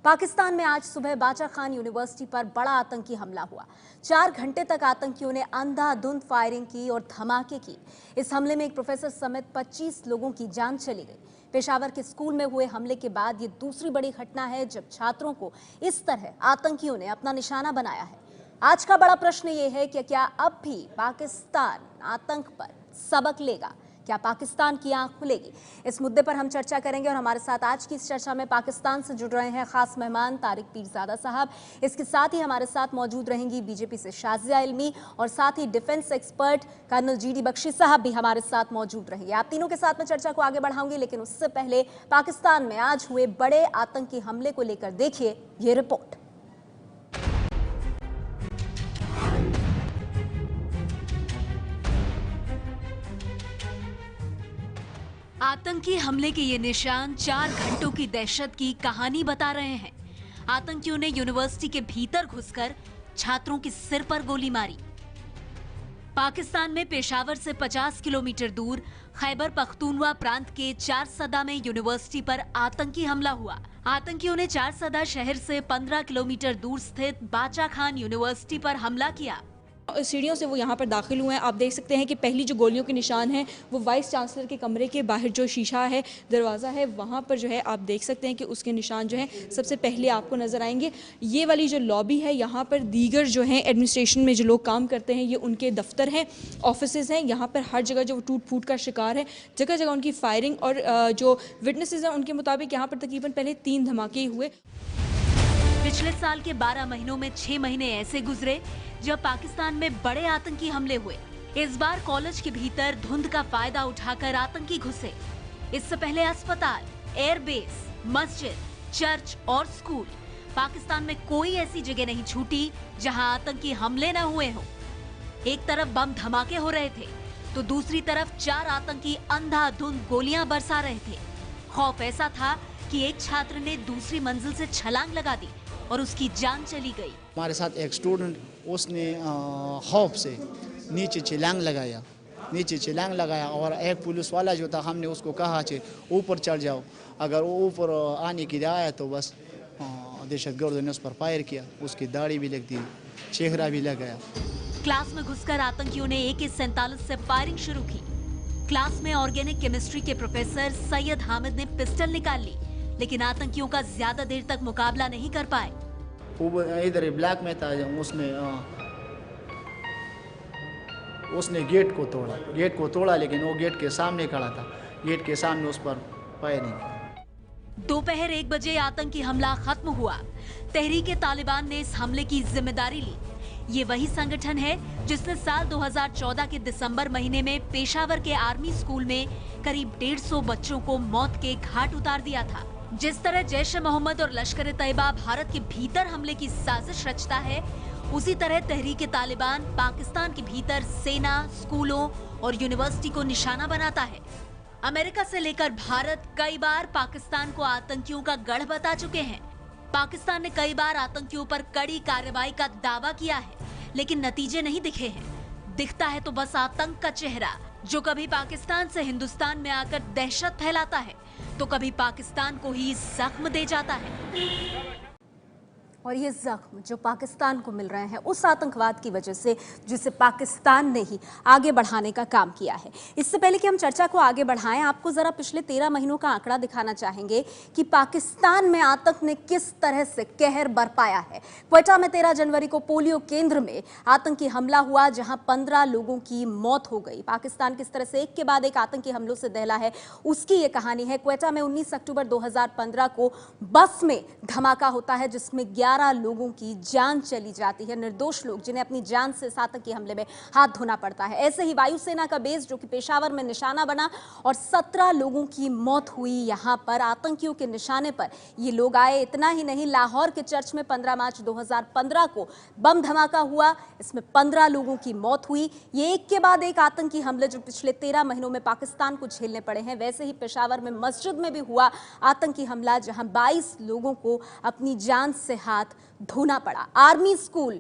पाकिस्तान में आज सुबह बाचा खान यूनिवर्सिटी पर बड़ा आतंकी हमला हुआ। 4 घंटे तक आतंकियों ने अंधाधुंध फायरिंग की और धमाके की। इस हमले में एक प्रोफेसर समेत 25 लोगों की जान चली गई। पेशावर के स्कूल में हुए हमले के बाद ये दूसरी बड़ी घटना है जब छात्रों को इस तरह आतंकियों ने अपना निशाना बनाया है। आज का बड़ा प्रश्न ये है कि क्या अब भी पाकिस्तान आतंक पर सबक लेगा? क्या पाकिस्तान की आंख खुलेगी? इस मुद्दे पर हम चर्चा करेंगे और हमारे साथ आज की इस चर्चा में पाकिस्तान से जुड़ रहे हैं खास मेहमान तारिक पीरजादा साहब। इसके साथ ही हमारे साथ मौजूद रहेंगी बीजेपी से शाजिया इल्मी और साथ ही defence expert colonel GD Bakshi साहब भी हमारे साथ मौजूद रहेंगे। आप तीनों के साथ में चर्चा को आगे बढ़ाऊंगी, लेकिन उससे पहले पाकिस्तान में आज हुए बड़े आतंकी हमले को लेकर देखिए ये रिपोर्ट। आतंकी हमले के ये निशान 4 घंटों की दहशत की कहानी बता रहे हैं। आतंकियों ने यूनिवर्सिटी के भीतर घुसकर छात्रों के सिर पर गोली मारी। पाकिस्तान में पेशावर से 50 किलोमीटर दूर खैबर पख्तूनवा प्रांत के चारसदा में यूनिवर्सिटी पर आतंकी हमला हुआ। आतंकियों ने चारसदा शहर से 15 किलोमीटर दूर स्थित बाचा खान यूनिवर्सिटी पर हमला किया। सीढ़ियों से वो यहाँ पर दाखिल हुए हैं। आप देख सकते हैं कि पहली जो गोलियों के निशान हैं वो वाइस चांसलर के कमरे के बाहर जो शीशा है, दरवाज़ा है, वहाँ पर जो है आप देख सकते हैं कि उसके निशान जो हैं सबसे पहले आपको नज़र आएंगे। ये वाली जो लॉबी है, यहाँ पर दीगर जो हैं एडमिनिस्ट्रेशन में जो लोग काम करते हैं, ये उनके दफ्तर हैं, ऑफिसेज़ हैं। यहाँ पर हर जगह जो टूट फूट का शिकार है, जगह जगह उनकी फायरिंग और जो विटनेसेस हैं उनके मुताबिक यहाँ पर तकरीबन पहले 3 धमाके हुए। पिछले साल के 12 महीनों में 6 महीने ऐसे गुजरे जब पाकिस्तान में बड़े आतंकी हमले हुए। इस बार कॉलेज के भीतर धुंध का फायदा उठाकर आतंकी घुसे। इससे पहले अस्पताल, एयरबेस, मस्जिद, चर्च और स्कूल, पाकिस्तान में कोई ऐसी जगह नहीं छूटी जहां आतंकी हमले न हुए हों। एक तरफ बम धमाके हो रहे थे तो दूसरी तरफ 4 आतंकी अंधाधुंध गोलियां बरसा रहे थे। खौफ ऐसा था कि एक छात्र ने दूसरी मंजिल से छलांग लगा दी और उसकी जान चली गई। हमारे साथ एक स्टूडेंट, उसने खौफ से नीचे छलांग लगाया और एक पुलिस वाला जो था, हमने उसको कहा कि ऊपर चढ़ जाओ। अगर वो ऊपर आने की आया तो बस दहशतगर्दों ने उस पर फायर किया। उसकी दाढ़ी भी लग दी, चेहरा भी लग गया। क्लास में घुसकर आतंकियों ने AK-47 से फायरिंग शुरू की। क्लास में ऑर्गेनिक केमिस्ट्री के प्रोफेसर सैयद हामिद ने पिस्टल निकाल ली, लेकिन आतंकियों का ज्यादा देर तक मुकाबला नहीं कर पाए। वो इधर ब्लैक में था, उसने गेट को तोड़ा, लेकिन वो गेट के सामने खड़ा था। गेट के सामने उस पर फायरिंग की। दोपहर 1 बजे आतंकी हमला खत्म हुआ। तहरीक-ए-तालिबान ने इस हमले की जिम्मेदारी ली। ये वही संगठन है जिसने साल 2014 के दिसंबर महीने में पेशावर के आर्मी स्कूल में करीब 150 बच्चों को मौत के घाट उतार दिया था। जिस तरह जैश-ए-मोहम्मद और लश्कर-ए-तैयबा भारत के भीतर हमले की साजिश रचता है, उसी तरह तहरीक-ए-तालिबान पाकिस्तान के भीतर सेना, स्कूलों और यूनिवर्सिटी को निशाना बनाता है। अमेरिका से लेकर भारत कई बार पाकिस्तान को आतंकियों का गढ़ बता चुके हैं। पाकिस्तान ने कई बार आतंकियों पर कड़ी कार्रवाई का दावा किया है, लेकिन नतीजे नहीं दिखे हैं। दिखता है तो बस आतंक का चेहरा, जो कभी पाकिस्तान से हिंदुस्तान में आकर दहशत फैलाता है तो कभी पाकिस्तान को ही जख्म दे जाता है। और ये जख्म जो पाकिस्तान को मिल रहे हैं उस आतंकवाद की वजह से जिसे पाकिस्तान ने ही आगे बढ़ाने का काम किया है। इससे पहले कि हम चर्चा को आगे बढ़ाएं, आपको जरा पिछले 13 महीनों का आंकड़ा दिखाना चाहेंगे कि पाकिस्तान में आतंक ने किस तरह से कहर बरपाया है। क्वेटा में 13 जनवरी को पोलियो केंद्र में आतंकी हमला हुआ, जहां 15 लोगों की मौत हो गई। पाकिस्तान किस तरह से एक के बाद एक आतंकी हमलों से दहला है, उसकी ये कहानी है। क्वेटा में 19 अक्टूबर 2015 को बस में धमाका होता है जिसमें 11 लोगों की जान चली जाती है। निर्दोष लोग जिन्हें अपनी जान से इस आतंकी हमले में हाथ धोना पड़ता है। ऐसे ही वायुसेना का बेस जो कि पेशावर में निशाना बना और 17 लोगों की मौत हुई। यहां पर आतंकियों के निशाने पर ये लोग आए। इतना ही नहीं, लाहौर के चर्च में 15 मार्च 2015 को बम धमाका हुआ, इसमें 15 लोगों की मौत हुई। ये एक के बाद एक आतंकी हमले जो पिछले 13 महीनों में पाकिस्तान को झेलने पड़े हैं। वैसे ही पेशावर में मस्जिद में भी हुआ आतंकी हमला, जहां 22 लोगों को अपनी जान से हाथ धोना पड़ा। आर्मी स्कूल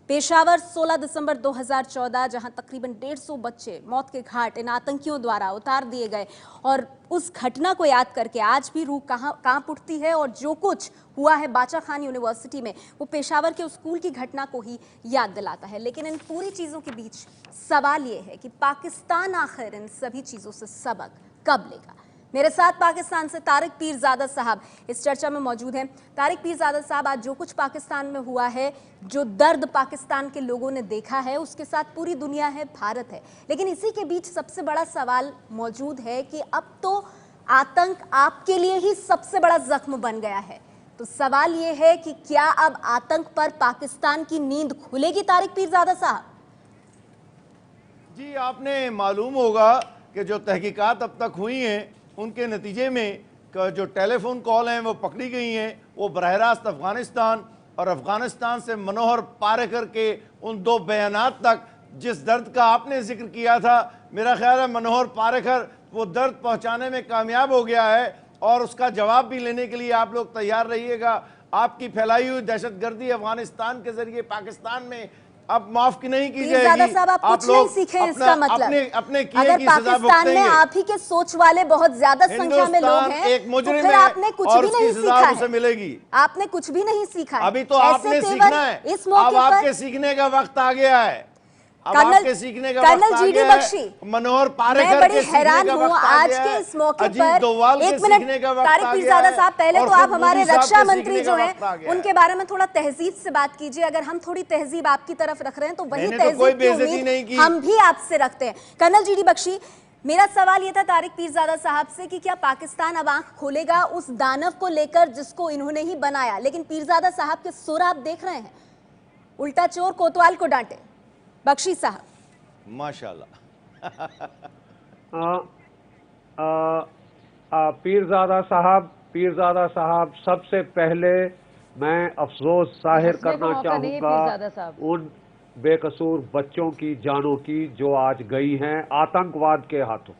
पेशावर 16 दिसंबर 2014, जहां तकरीबन 150 बच्चे मौत के घाट इन आतंकियों द्वारा उतार दिए गए, और उस घटना को याद करके आज भी रूह कांप उठती है। और जो कुछ हुआ है बाचा खान यूनिवर्सिटी में, वो पेशावर के उस स्कूल की घटना को ही याद दिलाता है। लेकिन इन पूरी चीज़ों के बीच सवाल ये है कि पाकिस्तान आखिर इन सभी चीज़ों से सबक कब लेगा। मेरे साथ पाकिस्तान से तारिक पीरजादा साहब इस चर्चा में मौजूद हैं। तारिक पीरजादा साहब, आज जो कुछ पाकिस्तान में हुआ है, जो दर्द पाकिस्तान के लोगों ने देखा है, उसके साथ पूरी दुनिया है, भारत है, लेकिन इसी के बीच सबसे बड़ा सवाल मौजूद है कि अब तो आतंक आपके लिए ही सबसे बड़ा जख्म बन गया है। तो सवाल ये है कि क्या अब आतंक पर पाकिस्तान की नींद खुलेगी तारिक पीरजादा साहब? जी, आपने मालूम होगा कि जो तहकीकात अब तक हुई हैं उनके नतीजे में जो टेलीफोन कॉल हैं वो पकड़ी गई हैं, वो बरह रास्त अफ़गानिस्तान और अफ़गानिस्तान से मनोहर पारेकर के उन 2 बयानात तक जिस दर्द का आपने जिक्र किया था, मेरा ख्याल है मनोहर पारेकर वो दर्द पहुंचाने में कामयाब हो गया है और उसका जवाब भी लेने के लिए आप लोग तैयार रहिएगा। आपकी फैलाई हुई दहशतगर्दी अफ़गानिस्तान के जरिए पाकिस्तान में अब माफ की नहीं की जाएगी। साहब, आप कुछ नहीं सीखे इसका मतलब अपने किए अगर की सजा पाकिस्तान में आप ही के सोच वाले बहुत ज्यादा संख्या में लोग हैं, एक मुजरिम तो फिर आपने कुछ भी नहीं सीखा है। मिलेगी, आपने कुछ भी नहीं सीखा है। अभी तो आपने सीखना है। इस मौके अब आपके सीखने का वक्त आ गया है। कर्नल जीडी बख्शी, मनोहर पारेकर, मैं बड़ी हैरान हूँ आज के इस मौके पर। एक मिनट तारिक पीरजादा साहब, पहले तो आप हमारे रक्षा मंत्री जो हैं उनके बारे में थोड़ा तहजीब से बात कीजिए। अगर हम थोड़ी तहजीब आपकी तरफ रख रहे हैं तो वही तहजीब की उम्मीद हम भी आपसे रखते हैं। कर्नल जीडी बख्शी, मेरा सवाल ये था तारिक पीरजादा साहब से कि क्या पाकिस्तान अब आंख खोलेगा उस दानव को लेकर जिसको इन्होंने ही बनाया? लेकिन पीरजादा साहब के सुर आप देख रहे हैं, उल्टा चोर कोतवाल को डांटे। बख्शी साहब, माशाल्लाह। पीरजादा साहब, सबसे पहले मैं अफसोस जाहिर करना चाहूंगा उन बेकसूर बच्चों की जानों की जो आज गई हैं आतंकवाद के हाथों,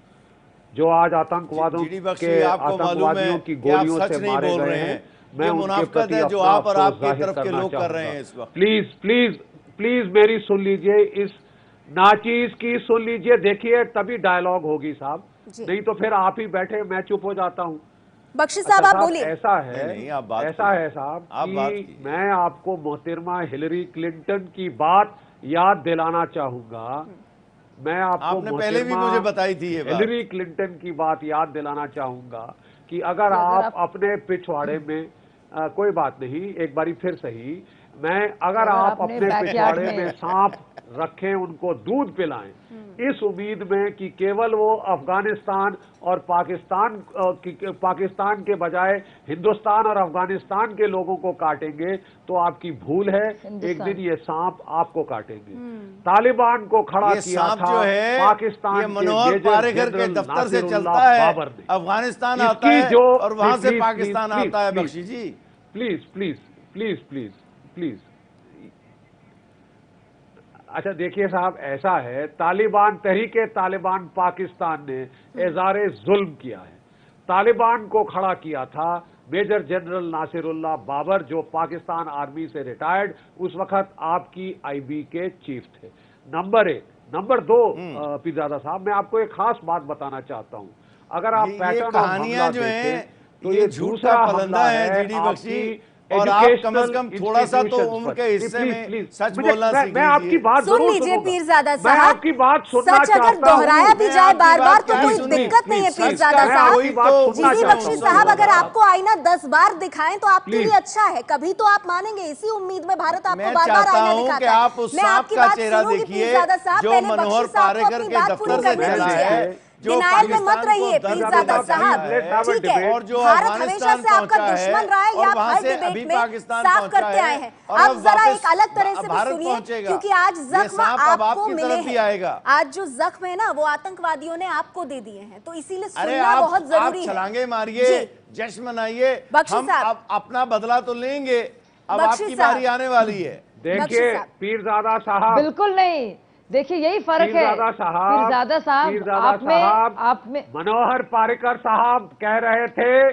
जो आज आतंकवादियों की गोलियों से मारे गए हैं। मैं उनके प्रति जो आप और आपकी तरफ के लोग कर रहे हैं इस वक्त। प्लीज प्लीज प्लीज मेरी सुन लीजिए, इस नाचीज की सुन लीजिए, देखिए तभी डायलॉग होगी साहब, नहीं तो फिर आप ही बैठे मैं चुप हो जाता हूँ। बख्शी साहब, आप बोलिए। ऐसा है साहब कि मैं आपको मोहतरमा हिलरी क्लिंटन की बात याद दिलाना चाहूंगा। मैं आपको पहले भी मुझे बताई थी ये हिलरी क्लिंटन की बात याद दिलाना चाहूंगा कि अगर आप अपने पिछवाड़े में कोई बात नहीं, एक बारी फिर सही, अगर आप अपने पिछवाड़े में सांप रखें, उनको दूध पिलाएं, इस उम्मीद में कि केवल वो अफगानिस्तान और पाकिस्तान के बजाय हिंदुस्तान और अफगानिस्तान के लोगों को काटेंगे, तो आपकी भूल है। एक दिन ये सांप आपको काटेंगे। तालिबान को खड़ा किया था पाकिस्तान के मनोहर पारेकर के दफ्तर से चलता है, अफगानिस्तान आता है और वहां से पाकिस्तान आता है। Bakshi ji, please please please please please. अच्छा देखिए साहब, ऐसा है, तहरीके तालिबान पाकिस्तान ने एजारे जुल्म किया है। तालिबान को खड़ा किया था मेजर जनरल नासिरुल्लाह बाबर, जो पाकिस्तान आर्मी से रिटायर्ड उस वक्त आपकी आईबी के चीफ थे। नंबर 1। नंबर 2, पीरजादा साहब, मैं आपको एक खास बात बताना चाहता हूं। अगर आप पैटर्न कहानियां जो हैं तो ये झूठा फलंदा है जीडी बख्शी, और आप कम से कम थोड़ा सा तो उम्र के हिस्से में सच बोलना सीख लीजिए। मैं आपकी बात सुन लीजिए पीरजादा साहब, मैं आपकी बात सुनना सच अगर दोहराया भी जाए बार बार तो कोई दिक्कत नहीं है पीरजादा साहब। जीडी बख्शी साहब, अगर आपको आईना 10 बार दिखाएं तो आपके लिए अच्छा है, कभी तो आप मानेंगे। इसी उम्मीद में भारत आपको बार बार आईना दिखाता है। मैं आपकी बात सुनूंगी पीरजादा साहब, पहले बख्शी साहब को अपनी बात पूरी करने दीजिए। डिनायल में मत रहिए पीरजादा साहब, ठीक है। भारत हमेशा से आपका दुश्मन रहा है, या आप हर डिबेट में साफ करते आए हैं। अब जरा एक अलग तरह से भी सुनिए, क्योंकि आज जख्म आपको मिले हैं। आज जो जख्म है ना, वो आतंकवादियों ने आपको दे दिए हैं, तो इसीलिए सुनना बहुत जरूरी है। छलांगे मारिए, जश्न मनाइए, हम अब अपना बदला तो लेंगे। अब आपकी बारी आने वाली है। देखिए पीरजादा साहब, बिल्कुल नहीं, देखिए यही फर्क है पीरजादा साहब, आप में मनोहर पारेकर साहब कह रहे थे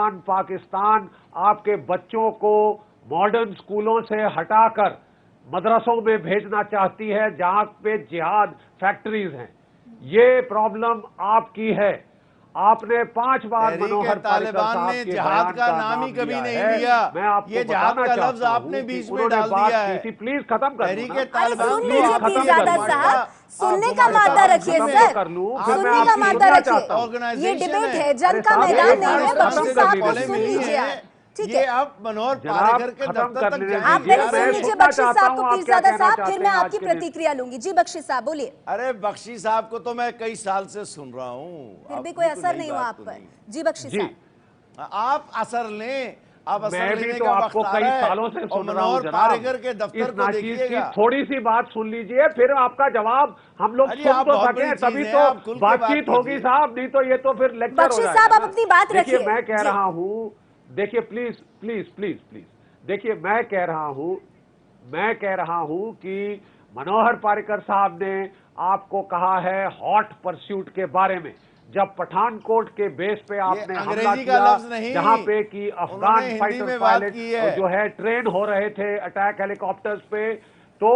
तालिबान पाकिस्तान आपके बच्चों को मॉडर्न स्कूलों से हटाकर मदरसों में भेजना चाहती है जहां पे जिहाद फैक्ट्रीज हैं। ये प्रॉब्लम आपकी है। आपने 5 बार तहरीक मनोहर पारिकर तालिबान साहब ने के जिहाद बयान का नाम ही कभी लिया नहीं है। लिया। मैं आपको ये जिहाद बताना का लफ्ज चाहता आपने हूं बीच कि में उन्होंने डाल बात दिया की है। थी। प्लीज खत्म कर तहरीक लूं ना। तालिबान सुन ने लीजिए खत्म पीरजादा कर साहब, दिया। सुनने आप का हमारे मादा साथ रखिए सुने। सर, कर लूं, आप फिर मैं सुनने का आपकी मादा सुनना रखिए। चाहता हूं। ये ऑर्गेनाइजेशन डिबेट है। है, जंग का साहब, मैदान एक नहीं है। मिनट बख्शी खत्म साहब कर को लीजिए। सुन लीजिए आप, ठीक ये है। आप मनोहर जनाब, पारिकर के खत्म दफ्तर कर तक लेने जाएंगे। आप पहले मैं सुन लीजिए सुनना बख्शी चाहता साहब को। हूं आप क्या पीरजादा कहना साहब, चाहते फिर मैं हैं आज आपकी के दिन। प्रतिक्रिया लूंगी। जी बख्शी साहब बोलिए। अरे बख्शी साहब को तो मैं कई साल से सुन रहा हूँ, फिर भी आप कोई बिल्कुल असर नई नहीं हुआ बात आप तो पर। नहीं। जी बख्शी जी, साहब, आप असर लें, आप असर मैं भी लेने तो का आपको वक्त आ कई रहा है। सालों से और सुन रहा हूं मनोहर जनाब। पारिकर के दफ्तर इस को नाचीज की देखिएगा। थोड़ी सी बात सुन लीजिए, फिर आपका जवाब हम लोग अरे सुन आप तो बहुत सके, बड़ी चीज तभी है, तो आप खुल के बात बातचीत होगी कीजिए। साहब, नहीं तो ये तो फिर लेक्चर हो बख्शी जाएगा साहब, आप ना। अपनी बात देखिए, रखिए। मैं कह जी। रहा हूं, देखिए प्लीज प्लीज प्लीज प्लीज, देखिए मैं कह रहा हूं कि मनोहर पारिकर साहब ने आपको कहा है हॉट परस्यूट के बारे में, जब पठानकोट के बेस पे आपने हमला अंग्रेजी का किया, लफ्ज नहीं, जहां पे कि उन्होंने अफगान हिंदी फाइटर में बात पायलट की है। जो है ट्रेन हो रहे थे अटैक हेलीकॉप्टर्स पे, तो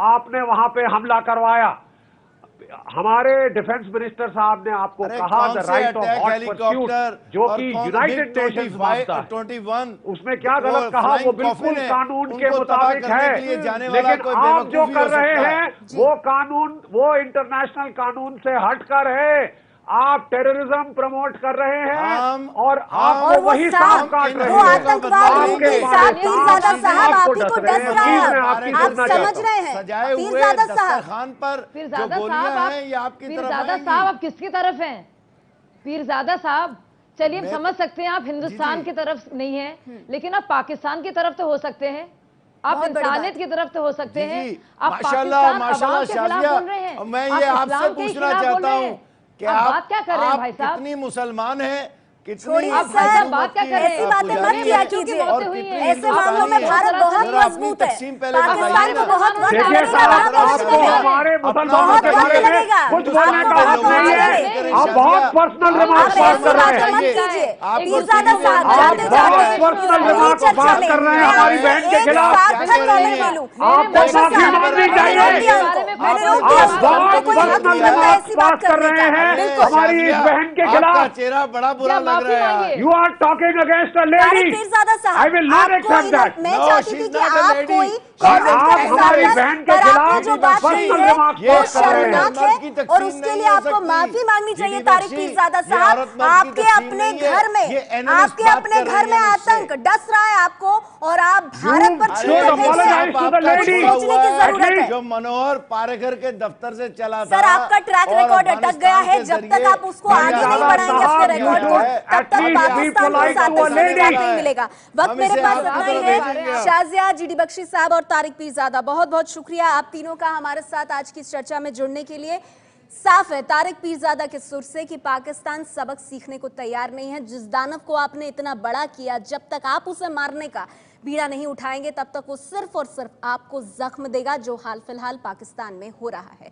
आपने वहां पे हमला करवाया। हमारे डिफेंस मिनिस्टर साहब ने आपको अरे कहा कौन द से right of attack hot helicopter pursuit, जो और कि कौन यूनाइटेड MiG नेशंस मानता है। 21 उसमें क्या गलत कहा, वो बिल्कुल कानून के मुताबिक है। लेकिन आप जो कर रहे हैं वो कानून, वो इंटरनेशनल कानून से हटकर है। आप टेररिज्म प्रमोट कर रहे हैं और आपको और वो वही साहब, सांप काट रहे वो हैं। आतंकवाद आपके रूपी बारे सांप में पीरजादा आप साहब आपको आप ही को डस रहे डस हैं। रहा प्लीज, है। मैं आपकी आप सुनना समझ चाहता हूं। रहे हैं सजाए हुए पीरजादा साहब। दस्तरखान पर जो पीरजादा गोलियां साहब, हैं, ये आपकी तरफ पीरजादा आएंगी। साहब आप किसकी तरफ हैं? पीरजादा साहब, चलिए हम मैं समझ सकते हैं आप हिंदुस्तान की तरफ नहीं हैं, लेकिन आप पाकिस्तान की तरफ तो हो सकते हैं, आप बहुत बड़ी इंसानियत बात। की तरफ तो हो सकते जी, हैं। जी। आप माशाल्लाह, पाकिस्तान माशाल्लाह अवाम के खिलाफ शाजिया, बोल रहे हैं। मैं आप ये आपसे इस्लाम के पूछना खिलाफ बोल चाहता रहे हूं हैं। कि आप बात क्या कर रहे हैं आप भाई साहब? कितनी मुसलमान हैं, कितनी छोड़िए आप भाई सर, साहब बात क्या कर रहे हैं? ऐसी बातें मत पुजारी किया हैं कीजिए। और हुई कितनी हैं। ऐसे मामलों में हिंदुस्तानी भारत हैं। बहुत जरा अपनी मजबूत है। तकसीम पहले पाकिस्तान बताइए को ना। बहुत वक्त देखिए लगेगा साहब, वहां पहुंचने आपको में। हमारे मुसलमानों बहुत के वक्त बारे में लगेगा। कुछ बोलने आपको का बहुत हक नहीं वक्त है। लगेगा। आप बहुत पर्सनल आप रिमार्क पास ऐसी कर रहे बातें हैं। मत कीजिए। पीरजादा साहब, आप जाते बहुत जाते पर्सनल पूरी रिमार्क चर्चा पास में कर रहे हैं मैं हमारी आपसे बहन के एक खिलाफ। सार्थक कमेंट ले लूं। आपको बख्शी माफी साहब, मांगनी मैंने चाहिए। रोक दिया उनको, मैंने रोक दिया आप उनको। हमको बहुत कोई हक पर्सनल नहीं बनता रिमार्क ऐसी पास बात कर करने रहे का। हैं बिल्कुल। हमारी इस बहन के आपका खिलाफ। चेहरा बड़ा बुरा क्या लग माफी रहा है मांगिए? यार। You are talking against a तारिक लेडी। पीरजादा साहब, आई विल नॉट आपको एक्सेप्ट दैट। मैं No, चाहती थी she's कि not a आप lady. कोई She's आप कमेंट करें हमारी सार्थक, बहन के पर आपने खिलाफ जो बात पर्सनल की है रिमार्क वो पास कर रहे हैं। शर्मनाक मर्द की है तकसीम और उसके नहीं लिए हो आपको सकती। माफी मांगनी चाहिए दीदी तारिक बख्शी, पीरजादा ये औरत साहब। मर्द की आपके तकसीम अपने नहीं है। घर में, ये analyst आपके बात अपने कर घर रही में है मुझसे। आतंक डस रहा है आपको और आप भारत पर should छूटे apologize to the lady. सोचने की जरूरत है। जो मनोहर पारिकर के दफ्तर से चला था सर, आपका ट्रैक और रिकॉर्ड अटक अफगानिस्तान गया है। के जब तक जरिए आप उसको आगे नहीं पीरजादा बढ़ाएंगे अपने साहब, रिकॉर्ड you को, should तब at तक least be पाकिस्तान को polite साथ to a नहीं lady. मिलेगा। वक्त हम मेरे इसे पास आपकी इतना तरफ ही भेजेंगे है। अब। शाजिया, जीडी बख्शी साहब और तारिक पीरजादा, बहुत बहुत शुक्रिया आप तीनों का हमारे साथ आज की इस चर्चा में जुड़ने के लिए। साफ है तारिक पीरजादा के सुर से कि पाकिस्तान सबक सीखने को तैयार नहीं है। जिस दानव को आपने इतना बड़ा किया, जब तक आप उसे मारने का बीड़ा नहीं उठाएंगे तब तक वो सिर्फ और सिर्फ आपको जख्म देगा, जो हाल फिलहाल पाकिस्तान में हो रहा है।